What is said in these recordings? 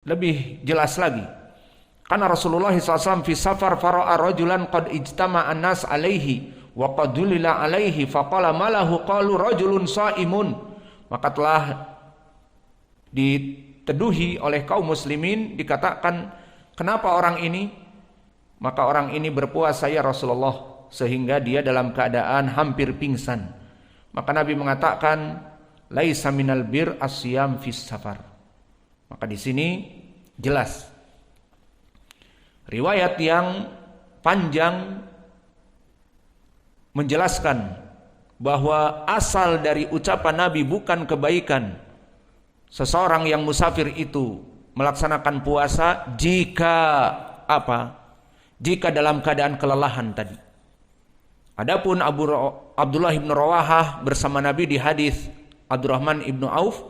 lebih jelas lagi. Karena Rasulullah SAW fi safar fara'a rajulan qad ijtama'an nas alaihi wa qad dulila alaihi faqala malahu qalu rajulun sha'imun. Maka telah diteduhi oleh kaum muslimin, dikatakan, kenapa orang ini? Maka orang ini berpuasa ya Rasulullah, sehingga dia dalam keadaan hampir pingsan. Maka Nabi mengatakan, laisa minal bir asyam fis safar. Maka di sini jelas riwayat yang panjang menjelaskan bahwa asal dari ucapan Nabi bukan kebaikan seseorang yang musafir itu melaksanakan puasa jika apa? Jika dalam keadaan kelelahan tadi. Adapun Abdullah ibn Rawahah bersama Nabi di hadis Abdurrahman ibn Auf,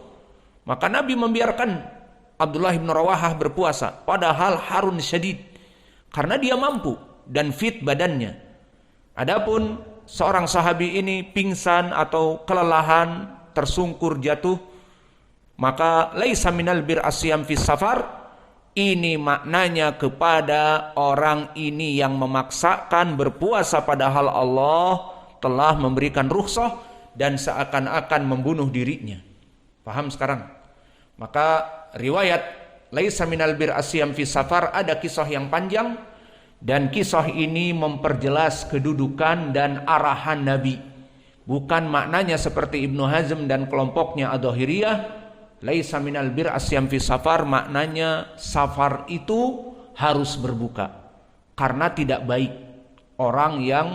maka Nabi membiarkan Abdullah ibn Rawahah berpuasa padahal harun syadid, karena dia mampu dan fit badannya. Adapun seorang sahabi ini pingsan atau kelelahan, tersungkur jatuh, maka laisa minal bir asyam fis safar. Ini maknanya kepada orang ini yang memaksakan berpuasa padahal Allah telah memberikan rukhsah dan seakan-akan membunuh dirinya. Paham sekarang? Maka riwayat laisa minal bir asyam fis safar ada kisah yang panjang, dan kisah ini memperjelas kedudukan dan arahan Nabi. Bukan maknanya seperti Ibnu Hazm dan kelompoknya Adh-Dhahiriyah, laisa minal bir asyam fis safar, maknanya safar itu harus berbuka. Karena tidak baik orang yang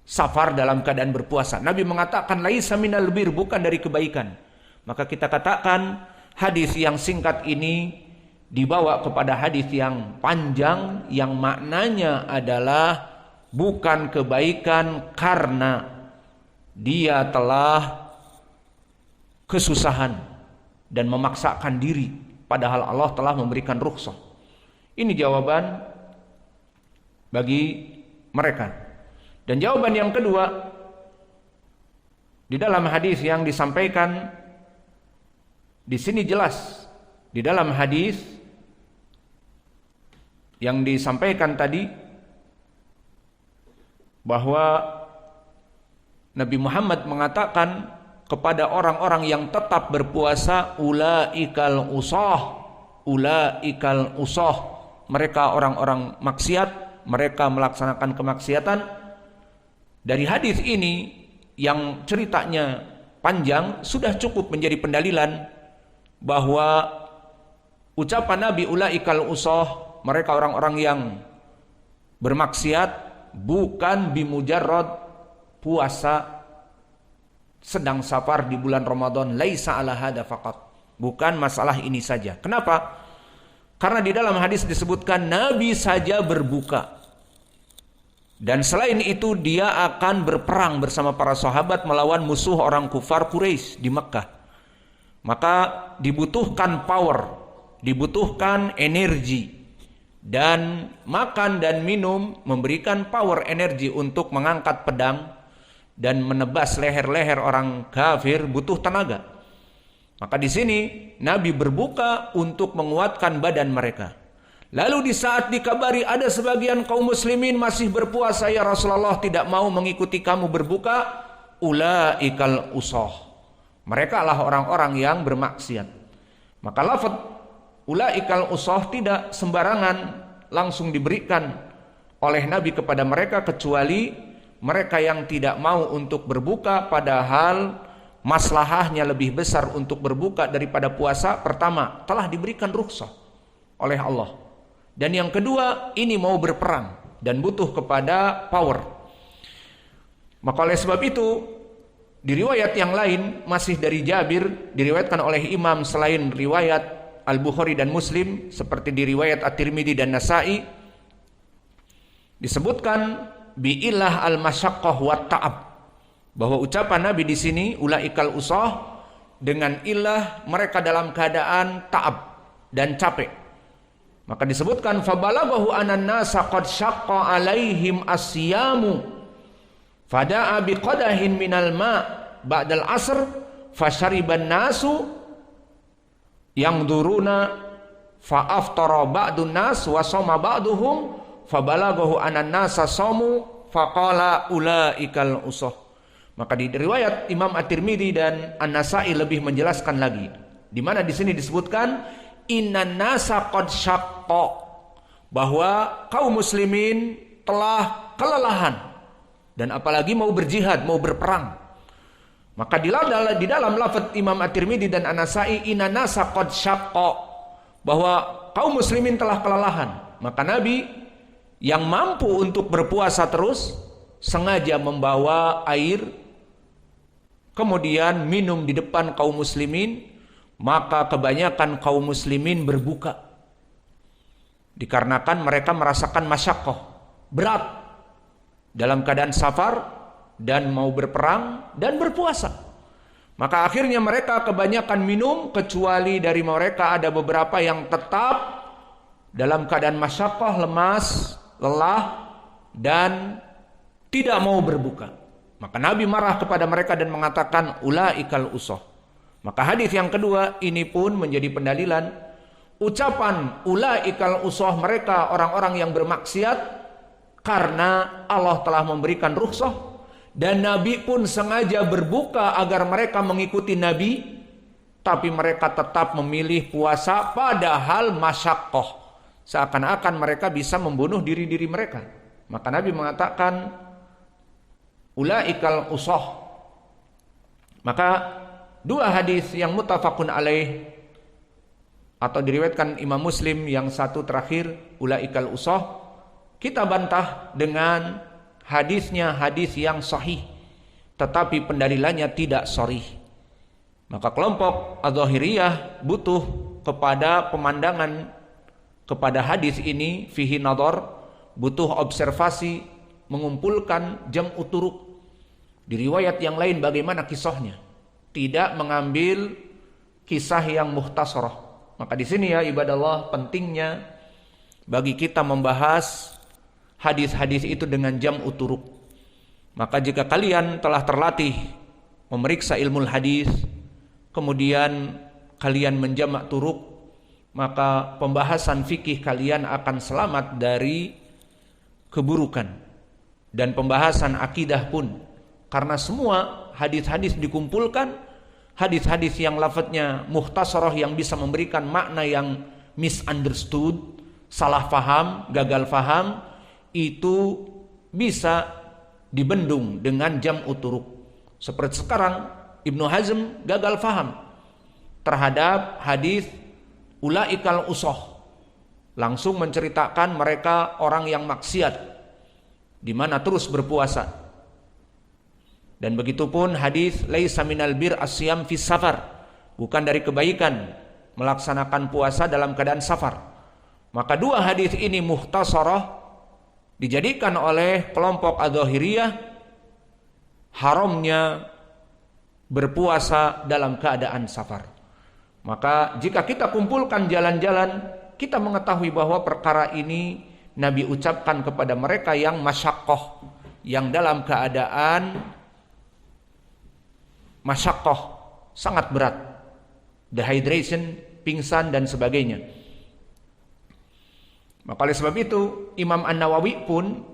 safar dalam keadaan berpuasa. Nabi mengatakan laisa minal bir, bukan dari kebaikan. Maka kita katakan hadis yang singkat ini dibawa kepada hadis yang panjang yang maknanya adalah bukan kebaikan karena dia telah kesusahan dan memaksakan diri padahal Allah telah memberikan rukhsah. Ini jawaban bagi mereka. Dan jawaban yang kedua, di dalam hadis yang disampaikan di sini jelas, di dalam hadis yang disampaikan tadi bahwa Nabi Muhammad mengatakan kepada orang-orang yang tetap berpuasa, ulaikal usah, mereka orang-orang maksiat, mereka melaksanakan kemaksiatan. Dari hadis ini yang ceritanya panjang sudah cukup menjadi pendalilan bahwa ucapan Nabi ulaikal usah, mereka orang-orang yang bermaksiat, bukan bimujarrad puasa sedang safar di bulan Ramadan, laisa ala hada faqat, bukan masalah ini saja. Kenapa? Karena di dalam hadis disebutkan Nabi saja berbuka, dan selain itu dia akan berperang bersama para sahabat melawan musuh orang kufar Quraisy di Mekkah. Maka dibutuhkan power, dibutuhkan energi, dan makan dan minum memberikan power energi untuk mengangkat pedang dan menebas leher-leher orang kafir, butuh tenaga. Maka di sini Nabi berbuka untuk menguatkan badan mereka. Lalu di saat dikabari ada sebagian kaum muslimin masih berpuasa, ya Rasulullah tidak mau mengikuti kamu berbuka, ulaikal usah, mereka lah orang-orang yang bermaksiat. Maka lafaz ulaikal usah tidak sembarangan langsung diberikan oleh Nabi kepada mereka, kecuali mereka yang tidak mau untuk berbuka padahal maslahahnya lebih besar untuk berbuka daripada puasa. Pertama, telah diberikan rukhsah oleh Allah, dan yang kedua, ini mau berperang dan butuh kepada power. Maka oleh sebab itu, di riwayat yang lain masih dari Jabir, diriwayatkan oleh imam selain riwayat Al-Bukhari dan Muslim, seperti di riwayat At-Tirmidzi dan Nasa'i, disebutkan bi'ilah al-masyaqqah wa ta'ab, bahwa ucapan Nabi di sini ulaikal usah dengan ilah mereka dalam keadaan ta'ab dan capek. Maka disebutkan fabalaghahu anan nasa qad syaqqa alaihim asyamu fada'a biqadahin minal ma' ba'dal asr fashariban nasu yang duruna fa aftara ba'dun nas wa shoma ba'duhum fabalaghahu anan nasa shamu faqala ulaikal usah. Maka di riwayat Imam At-Tirmidzi dan An-Nasa'i lebih menjelaskan lagi, di mana di sini disebutkan innan nasa qad syaqqa, bahwa kaum muslimin telah kelelahan dan apalagi mau berjihad, mau berperang. Maka di dalam lafaz Imam At-Tirmidzi dan An-Nasa'i innan nasa qad syaqqa, bahwa kaum muslimin telah kelelahan. Maka Nabi yang mampu untuk berpuasa terus sengaja membawa air kemudian minum di depan kaum muslimin. Maka kebanyakan kaum muslimin berbuka dikarenakan mereka merasakan masyaqqah, berat dalam keadaan safar dan mau berperang dan berpuasa. Maka akhirnya mereka kebanyakan minum, kecuali dari mereka ada beberapa yang tetap dalam keadaan masyaqqah, lemas, lelah dan tidak mau berbuka. Maka Nabi marah kepada mereka dan mengatakan ulaikal usah. Maka hadis yang kedua ini pun menjadi pendalilan ucapan ulaikal usah, mereka orang-orang yang bermaksiat, karena Allah telah memberikan rukhsah dan Nabi pun sengaja berbuka agar mereka mengikuti Nabi, tapi mereka tetap memilih puasa padahal masyaqqah, seakan-akan mereka bisa membunuh diri-diri mereka. Maka Nabi mengatakan ulaikal usah. Maka dua hadis yang muttafaqun alaih atau diriwayatkan Imam Muslim, yang satu terakhir ulaikal usah, kita bantah dengan hadisnya hadis yang sahih tetapi pendalilannya tidak sharih. Maka kelompok Adz-Dzahiriyah butuh kepada pemandangan kepada hadis ini fihi nadhar, butuh observasi, mengumpulkan jam'u turuq. Di riwayat yang lain bagaimana kisahnya, tidak mengambil kisah yang mukhtasarah. Maka di sini ya ibadallah, pentingnya bagi kita membahas hadis-hadis itu dengan jam'u turuq. Maka jika kalian telah terlatih memeriksa ilmu hadis, kemudian kalian menjamak turuq, maka pembahasan fikih kalian akan selamat dari keburukan, dan pembahasan akidah pun, karena semua hadis-hadis dikumpulkan, hadis-hadis yang lafadznya mukhtasarah yang bisa memberikan makna yang misunderstood, salah faham, gagal faham, itu bisa dibendung dengan jam'u turuq. Seperti sekarang Ibnu Hazm gagal faham terhadap hadis ulaikal usah, langsung menceritakan mereka orang yang maksiat di mana terus berpuasa. Dan begitupun hadis laisa minal bir asyam fis safar, bukan dari kebaikan melaksanakan puasa dalam keadaan safar. Maka dua hadis ini mukhtasarah dijadikan oleh kelompok Adz-Dzahiriyah haramnya berpuasa dalam keadaan safar. Maka jika kita kumpulkan jalan-jalan, kita mengetahui bahwa perkara ini Nabi ucapkan kepada mereka yang masyaqqah, yang dalam keadaan masyaqqah sangat berat, dehydration, pingsan dan sebagainya. Maka oleh sebab itu Imam An-Nawawi pun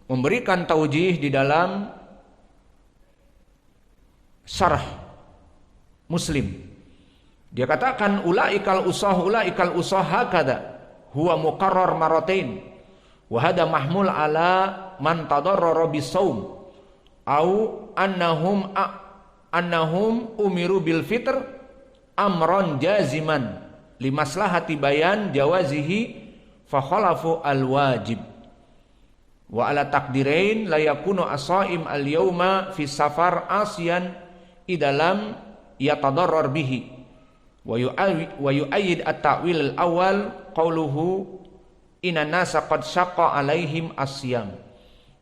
memberikan taujih di dalam syarah Muslim. Dia katakan ulaikal usah hakada huwa muqarrar maratain wa hada mahmul ala man tadarrara bisawm au annahum umiru bil fitr amran jaziman limaslahati bayan jawazihi fa khalafu al wajib wa ala taqdirain la yakunu as-shaim al yawma fi safar asiyan idalam yatadarrar bihi wa yu'ayyid at-ta'wil al-awwal qauluhu inna nasa qad syaqqa alaihim as-siyam.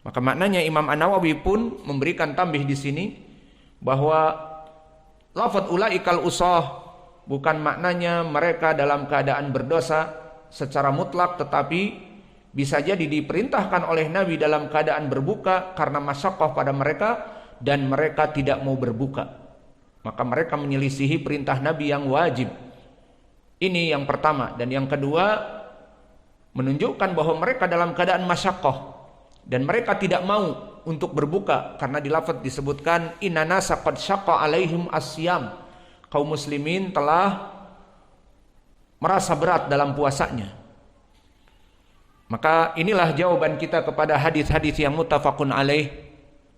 Maka maknanya Imam An-Nawawi pun memberikan tambih di sini bahwa lafaz ulaikal usah bukan maknanya mereka dalam keadaan berdosa secara mutlak, tetapi bisa jadi diperintahkan oleh Nabi dalam keadaan berbuka karena masyaqqah pada mereka dan mereka tidak mau berbuka. Maka mereka menyelisihi perintah Nabi yang wajib. Ini yang pertama. Dan yang kedua, menunjukkan bahwa mereka dalam keadaan masyaqqah dan mereka tidak mau untuk berbuka, karena di lafaz disebutkan inna nasa qad syaqqa alaihim asyam. Kaum muslimin telah merasa berat dalam puasanya. Maka inilah jawaban kita kepada hadis-hadis yang muttafaqun alaih,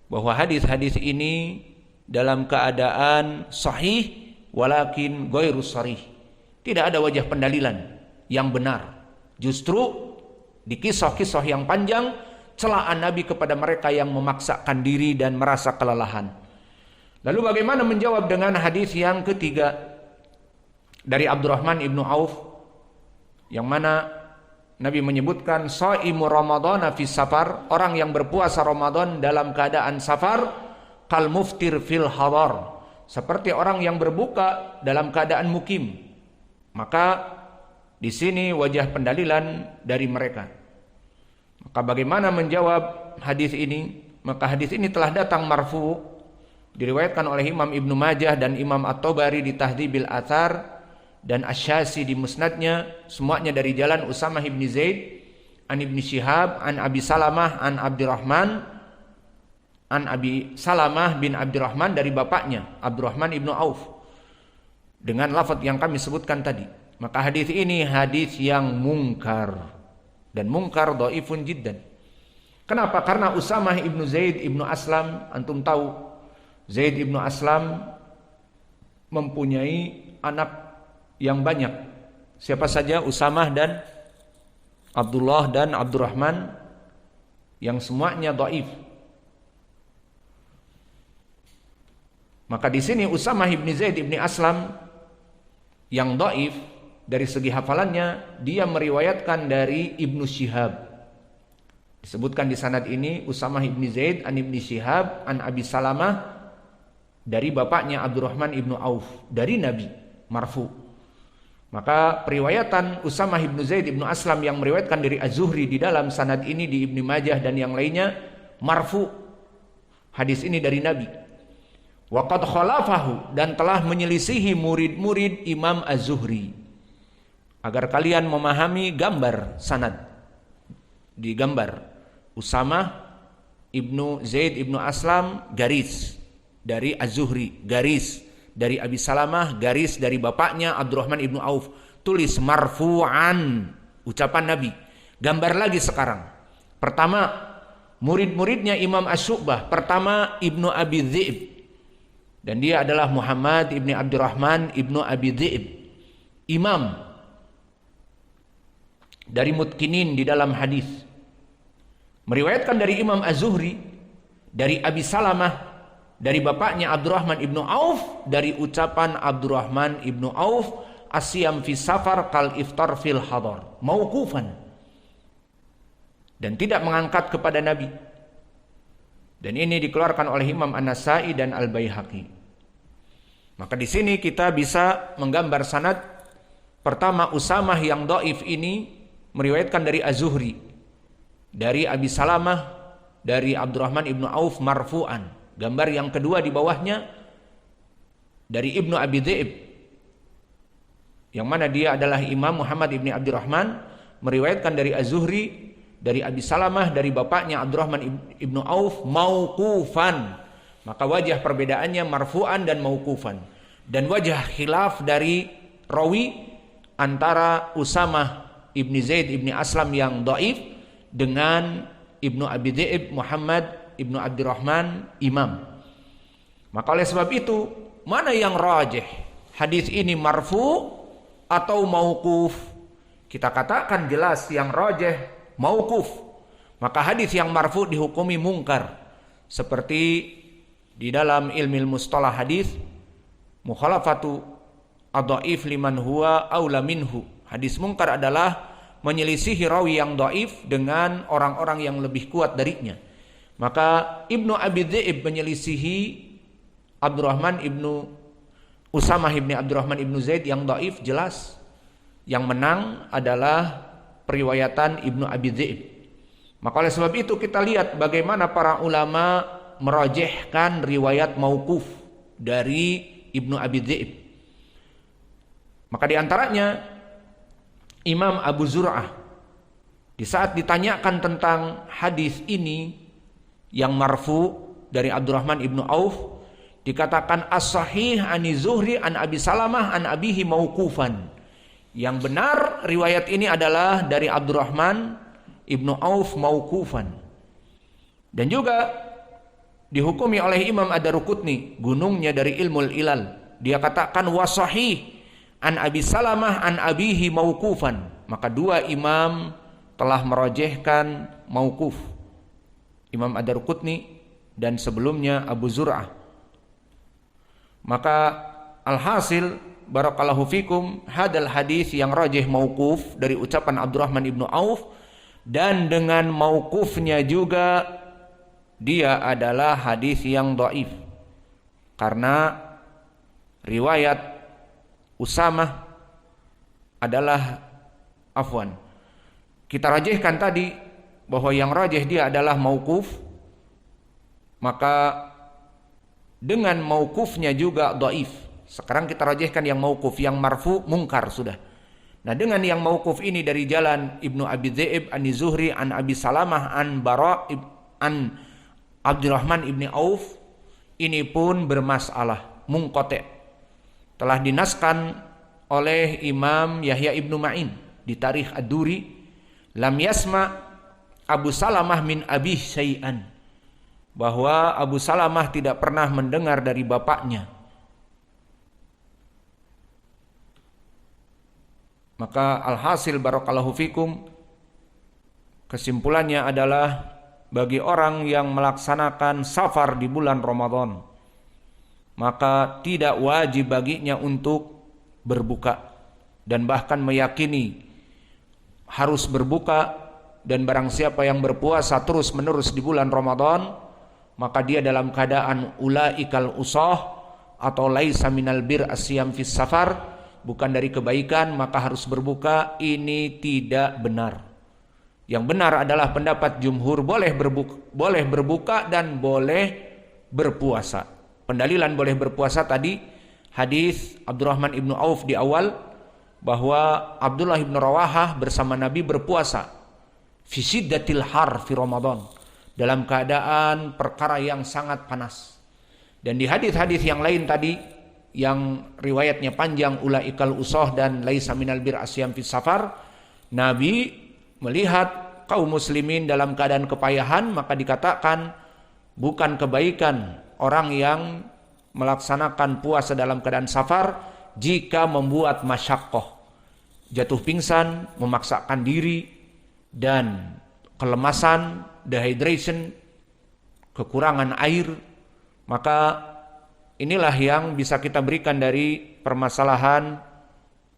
bahwa hadis-hadis ini dalam keadaan sahih walakin ghairu sharih. Tidak ada wajah pendalilan yang benar. Justru di kisah-kisah yang panjang celaan Nabi kepada mereka yang memaksakan diri dan merasa kelelahan. Lalu bagaimana menjawab dengan hadis yang ketiga dari Abdurrahman ibnu Auf, yang mana Nabi menyebutkan shaimu ramadhana fi safar, orang yang berpuasa Ramadan dalam keadaan safar, kal muftir fil hadar, seperti orang yang berbuka dalam keadaan mukim. Maka di sini wajah pendalilan dari mereka. Maka bagaimana menjawab hadis ini? Maka hadis ini telah datang marfu, diriwayatkan oleh Imam Ibnu Majah dan Imam At-Tabari di Tahdzibil Athar dan Asy-Syazi di Musnadnya, semuanya dari jalan Usamah ibn Zaid an Ibnu Syihab an Abi Salamah an Abdurrahman an Abi Salamah bin Abdurrahman dari bapaknya Abdurrahman ibnu Auf dengan lafaz yang kami sebutkan tadi. Maka hadis ini hadis yang mungkar, dan mungkar dhaifun jiddan. Kenapa? Karena Usamah ibnu Zaid ibnu Aslam, antum tahu Zaid ibnu Aslam mempunyai anak yang banyak. Siapa saja? Usamah dan Abdullah dan Abdurrahman, yang semuanya dhaif. Maka di sini Usamah ibnu Zaid ibnu Aslam yang dhaif dari segi hafalannya, dia meriwayatkan dari Ibnu Syihab. Disebutkan di sanad ini Usamah ibn Zaid an Ibnu Syihab an Abi Salamah dari bapaknya Abdurrahman ibnu Auf dari Nabi, marfu. Maka periwayatan Usamah ibn Zaid ibnu Aslam yang meriwayatkan dari Az-Zuhri di dalam sanad ini di Ibnu Majah dan yang lainnya marfu. Hadis ini dari Nabi. Wa qad khalafahu, dan telah menyelisihi murid-murid Imam Az-Zuhri. Agar kalian memahami gambar sanad, digambar Usamah ibnu Zaid ibnu Aslam garis dari Az-Zuhri, garis dari Abi Salamah, garis dari bapaknya Abdurrahman ibnu Auf, tulis marfu'an, ucapan Nabi. Gambar lagi sekarang. Pertama, murid-muridnya Imam Asy-Syu'bah. Pertama Ibnu Abi Dhi'b, dan dia adalah Muhammad ibnu Abdurrahman ibnu Abi Dhi'b, imam dari mutkinin di dalam hadis. Meriwayatkan dari Imam Az-Zuhri, dari Abi Salamah, dari bapaknya Abdurrahman ibnu Auf, dari ucapan Abdurrahman ibnu Auf, asyam fi safar kal iftar fil hadar, mauqufan, dan tidak mengangkat kepada Nabi. Dan ini dikeluarkan oleh Imam An-Nasai dan Al-Baihaqi. Maka di sini kita bisa menggambar sanad. Pertama, Usamah yang dhaif ini meriwayatkan dari Az-Zuhri, dari Abi Salamah, dari Abdurrahman ibnu Auf marfu'an. Gambar yang kedua di bawahnya dari Ibnu Abi Dhi'b, yang mana dia adalah Imam Muhammad ibnu Abdurrahman, meriwayatkan dari Az-Zuhri, dari Abi Salamah, dari bapaknya Abdurrahman ibnu Auf mauqufan. Maka wajah perbedaannya marfu'an dan mauqufan. Dan wajah khilaf dari rawi antara Usamah Ibni Zaid Ibni Aslam yang dhaif dengan Ibnu Abi Dhi'b Muhammad Ibnu Abdurrahman imam. Maka oleh sebab itu, mana yang rajih? Hadis ini marfu atau mauquf? Kita katakan jelas yang rajih mauquf. Maka hadis yang marfu dihukumi mungkar. Seperti di dalam ilmu mustalah hadis, mukhalafatu ad-dhaif liman huwa aula minhu. Hadis mungkar adalah menyelisihi rawi yang dhaif dengan orang-orang yang lebih kuat darinya. Maka Ibnu Abi Dhi'b menyelisihi Abdurrahman ibnu Usamah ibni Abdurrahman ibnu Zaid yang dhaif, jelas. Yang menang adalah periwayatan Ibnu Abi Dhi'b. Maka oleh sebab itu kita lihat bagaimana para ulama merajihkan riwayat mauquf dari Ibnu Abi Dhi'b. Maka diantaranya Imam Abu Zur'ah di saat ditanyakan tentang hadis ini yang marfu dari Abdurrahman ibnu Auf, dikatakan as-sahih ani Zuhri an Abi Salamah an abihi mauqufan. Yang benar riwayat ini adalah dari Abdurrahman ibnu Auf mauqufan. Dan juga dihukumi oleh Imam Ad-Daruqutni, gunungnya dari ilmul ilal. Dia katakan wasahih an Abi Salamah an abihi mauqufan. Maka dua imam telah merojehkan mauquf. Imam Ad-Daruqutni dan sebelumnya Abu Zur'ah. Maka alhasil barakallahu fikum, hadal hadis yang rajih mauquf dari ucapan Abdurrahman ibnu Auf, dan dengan mauqufnya juga dia adalah hadis yang dhaif. Karena riwayat Usamah adalah kita rajihkan tadi bahwa yang rajih dia adalah mauquf, maka dengan mauqufnya juga dhaif. Sekarang kita rajihkan yang mauquf, yang marfu mungkar sudah. Nah, dengan yang mauquf ini dari jalan Ibnu Abi Dza'ib an Zuhri an Abi Salamah an Bara an Abdurrahman ibni Auf, ini pun bermasalah, munqati'. Telah dinaskan oleh Imam Yahya ibnu Ma'in di Tarikh Ad-Duri, lam yasma Abu Salamah min abih syai'an, bahwa Abu Salamah tidak pernah mendengar dari bapaknya. Maka alhasil barakallahu fikum, kesimpulannya adalah bagi orang yang melaksanakan safar di bulan Ramadan, maka tidak wajib baginya untuk berbuka, dan bahkan meyakini harus berbuka. Dan barang siapa yang berpuasa terus menerus di bulan Ramadan, maka dia dalam keadaan ulaikal usah atau laisa minal bir asyam fis safar, bukan dari kebaikan maka harus berbuka. Ini tidak benar. Yang benar adalah pendapat jumhur, boleh berbuka dan boleh berpuasa. Pendalilan boleh berpuasa tadi hadis Abdurrahman ibnu Auf di awal, bahwa Abdullah ibnu Rawahah bersama Nabi berpuasa fi siddatil har fi Ramadan, dalam keadaan perkara yang sangat panas. Dan di hadis-hadis yang lain tadi yang riwayatnya panjang, ulaikal usah dan laisa minal bir asyam fis safar, Nabi melihat kaum muslimin dalam keadaan kepayahan, maka dikatakan bukan kebaikan orang yang melaksanakan puasa dalam keadaan safar jika membuat masyaqqah, jatuh pingsan, memaksakan diri, dan kelemasan, dehydration, kekurangan air. Maka inilah yang bisa kita berikan dari permasalahan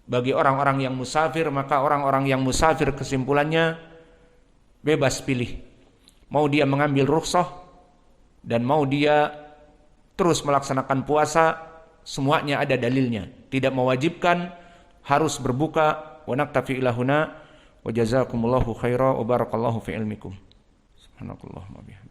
bagi orang-orang yang musafir. Maka orang-orang yang musafir kesimpulannya bebas pilih, mau dia mengambil rukhsah dan mau dia terus melaksanakan puasa, semuanya ada dalilnya, tidak mewajibkan harus berbuka. Wa naktafi ila huna wa jazakumullahu khairan wa barakallahu fi ilmikum. Subhanallah wa bihamdihi.